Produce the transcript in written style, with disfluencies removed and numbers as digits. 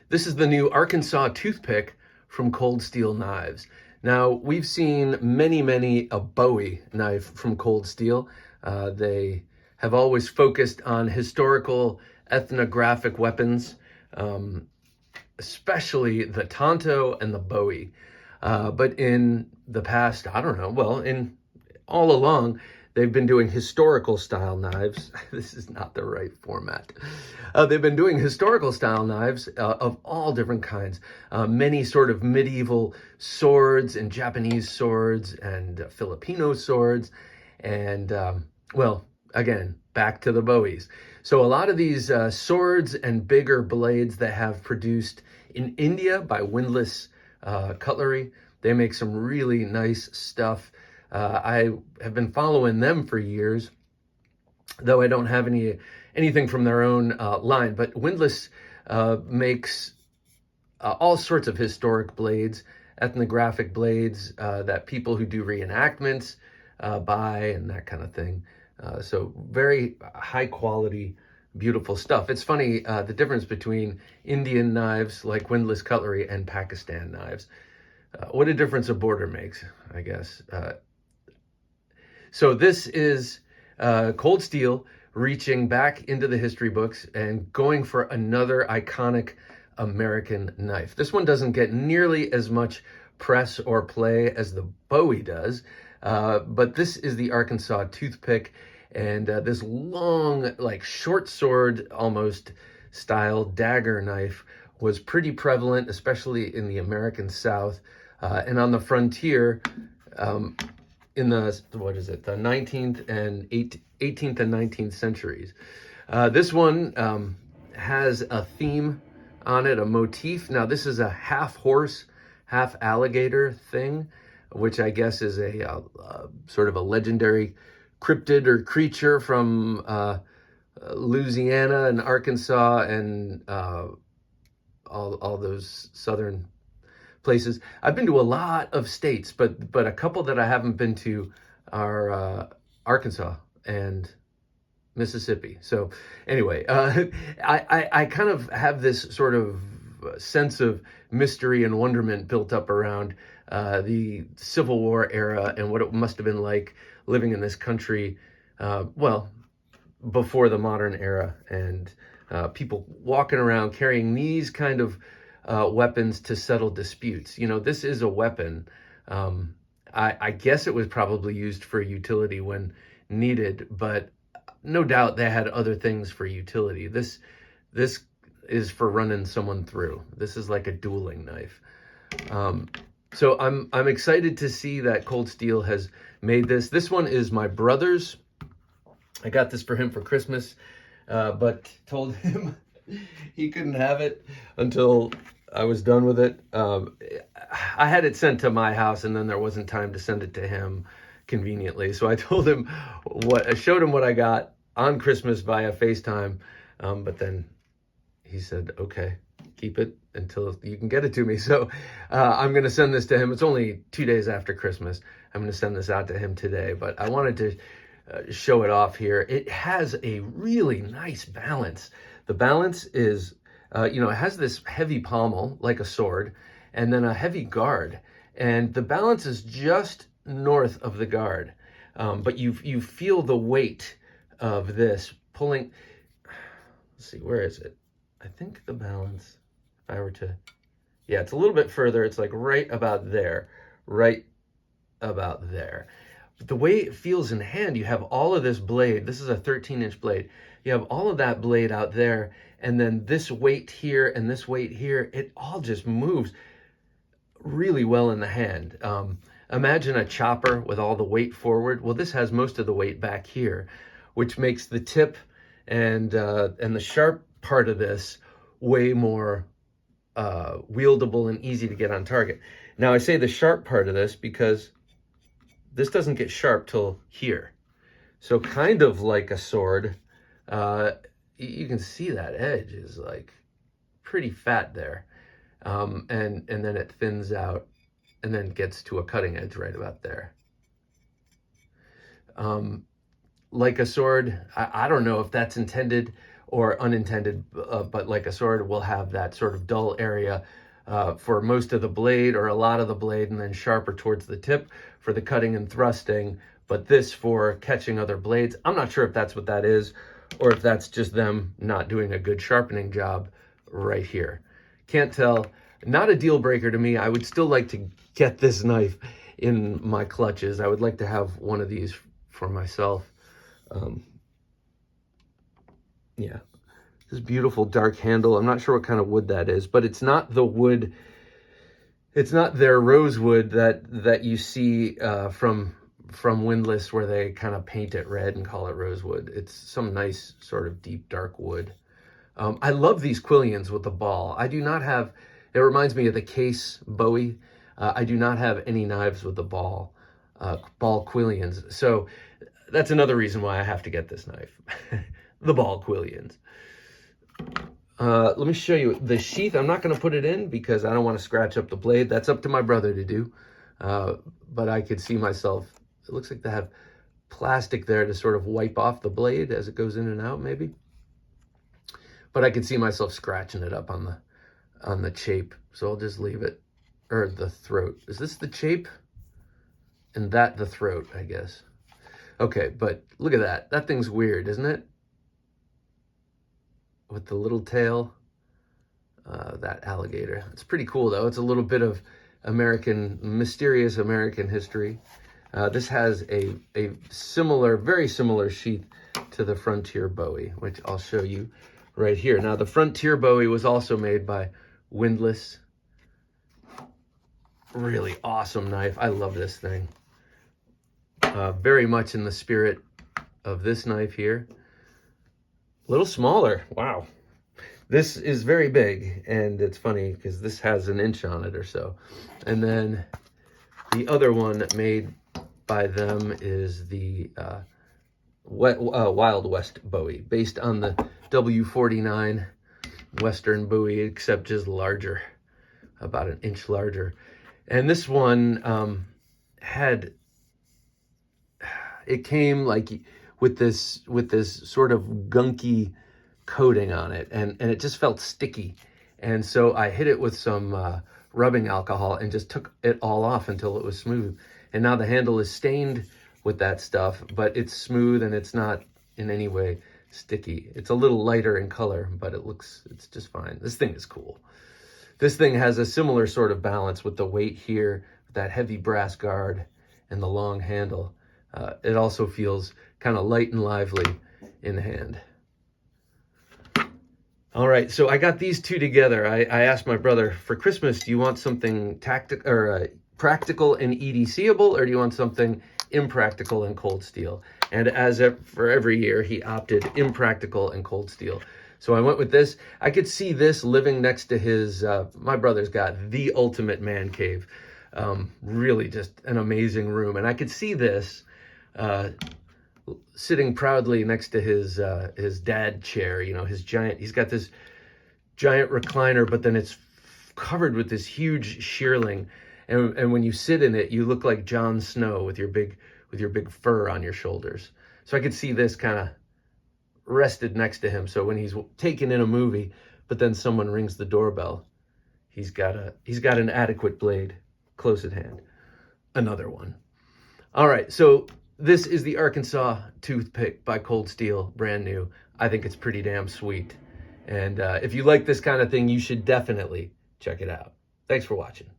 This is the new Arkansas Toothpick from Cold Steel Knives. Now, we've seen many a Bowie knife from Cold Steel. They have always focused on historical ethnographic weapons, especially the Tonto and the Bowie. But in the past, I don't know, well, in all along, they've been doing historical style knives. This is not the right format. They've been doing historical style knives of all different kinds. Many sort of medieval swords and Japanese swords and Filipino swords. And, well, again, back to the Bowies. So a lot of these swords and bigger blades that have produced in India by Windlass cutlery. They make some really nice stuff. I have been following them for years, though I don't have anything from their own line. But Windlass makes all sorts of historic blades, ethnographic blades that people who do reenactments buy and that kind of thing. So very high quality, beautiful stuff. It's funny, the difference between Indian knives like Windlass cutlery and Pakistan knives. What a difference a border makes, I guess. So this is Cold Steel reaching back into the history books and going for another iconic American knife. This one doesn't get nearly as much press or play as the Bowie does, but this is the Arkansas Toothpick, and this long, like short sword almost style dagger knife was pretty prevalent, especially in the American South and on the frontier. In the, what is it, the 18th and 19th centuries. This one has a theme on it, a motif. Now, this is a half horse, half alligator thing, which I guess is a sort of a legendary cryptid or creature from Louisiana and Arkansas and all those southern places. I've been to a lot of states, but a couple that I haven't been to are Arkansas and Mississippi. So anyway, I kind of have this sort of sense of mystery and wonderment built up around the Civil War era and what it must have been like living in this country, well, before the modern era, and people walking around carrying these kind of weapons to settle disputes. You know, this is a weapon. I guess it was probably used for utility when needed, but no doubt they had other things for utility. This is for running someone through. This is like a dueling knife. So I'm excited to see that Cold Steel has made this. This one is my brother's. I got this for him for Christmas, but told him he couldn't have it until I was done with it. I had it sent to my house, and then there wasn't time to send it to him conveniently. So I told him I showed him what I got on Christmas via FaceTime. But then he said, okay, keep it until you can get it to me. So I'm going to send this to him. It's only 2 days after Christmas. I'm going to send this out to him today, but I wanted to show it off here. It has a really nice balance. The balance is, it has this heavy pommel like a sword and then a heavy guard. And the balance is just north of the guard. But you feel the weight of this pulling. Let's see, where is it? I think the balance, if I were to, yeah, it's a little bit further. It's like right about there, right about there. But the way it feels in hand, you have all of this blade. This is a 13-inch blade. You have all of that blade out there, and then this weight here and this weight here, it all just moves really well in the hand. Imagine a chopper with all the weight forward. Well, this has most of the weight back here, which makes the tip and the sharp part of this way more wieldable and easy to get on target. Now, I say the sharp part of this because this doesn't get sharp till here. So kind of like a sword, you can see that edge is like pretty fat there. And then it thins out and then gets to a cutting edge right about there. Like a sword, I don't know if that's intended or unintended, but like a sword will have that sort of dull area for most of the blade or a lot of the blade, and then sharper towards the tip for the cutting and thrusting, but this for catching other blades. I'm not sure if that's what that is, or if that's just them not doing a good sharpening job right here. Can't tell. Not a deal breaker to me. I would still like to get this knife in my clutches. I would like to have one of these for myself. Yeah, this beautiful dark handle. I'm not sure what kind of wood that is, but it's not the wood. It's not their rosewood that you see from Windlass, where they kind of paint it red and call it rosewood. It's some nice sort of deep dark wood. I love these quillions with the ball. I do not have, it reminds me of the case Bowie. I do not have any knives with the ball quillions. So that's another reason why I have to get this knife. The ball quillions. Let me show you the sheath. I'm not going to put it in because I don't want to scratch up the blade. That's up to my brother to do. But I could see myself, it looks like they have plastic there to sort of wipe off the blade as it goes in and out, maybe. But I could see myself scratching it up on the chape. So I'll just leave it, or the throat. Is this the chape? And that the throat, I guess. Okay, but look at that. That thing's weird, isn't it? With the little tail, that alligator. It's pretty cool, though. It's a little bit of mysterious American history. This has a similar, very similar sheath to the Frontier Bowie, which I'll show you right here. Now, the Frontier Bowie was also made by Windlass. Really awesome knife. I love this thing. Very much in the spirit of this knife here. A little smaller. Wow. This is very big, and it's funny because this has an inch on it or so. And then the other one made by them is the Wild West Bowie, based on the W49 Western Bowie, except just larger, about an inch larger. And this one it came like with this sort of gunky coating on it, and it just felt sticky. And so I hit it with some rubbing alcohol and just took it all off until it was smooth. And now the handle is stained with that stuff, but it's smooth and it's not in any way sticky. It's a little lighter in color, but it's just fine. This thing is cool. This thing has a similar sort of balance with the weight here, that heavy brass guard and the long handle. It also feels kind of light and lively in the hand. All right, so I got these two together. I asked my brother, for Christmas, do you want something tactical or practical and EDCable, or do you want something impractical and cold steel? And for every year, he opted impractical and cold steel. So I went with this. I could see this living next to his, my brother's got the ultimate man cave. Really just an amazing room. And I could see this sitting proudly next to his dad chair, he's got this giant recliner, but then it's covered with this huge shearling. And when you sit in it, you look like Jon Snow with your big fur on your shoulders. So I could see this kind of rested next to him. So when he's taken in a movie, but then someone rings the doorbell, he's got an adequate blade close at hand. Another one. All right, so this is the Arkansas Toothpick by Cold Steel, brand new. I think it's pretty damn sweet. And if you like this kind of thing, you should definitely check it out. Thanks for watching.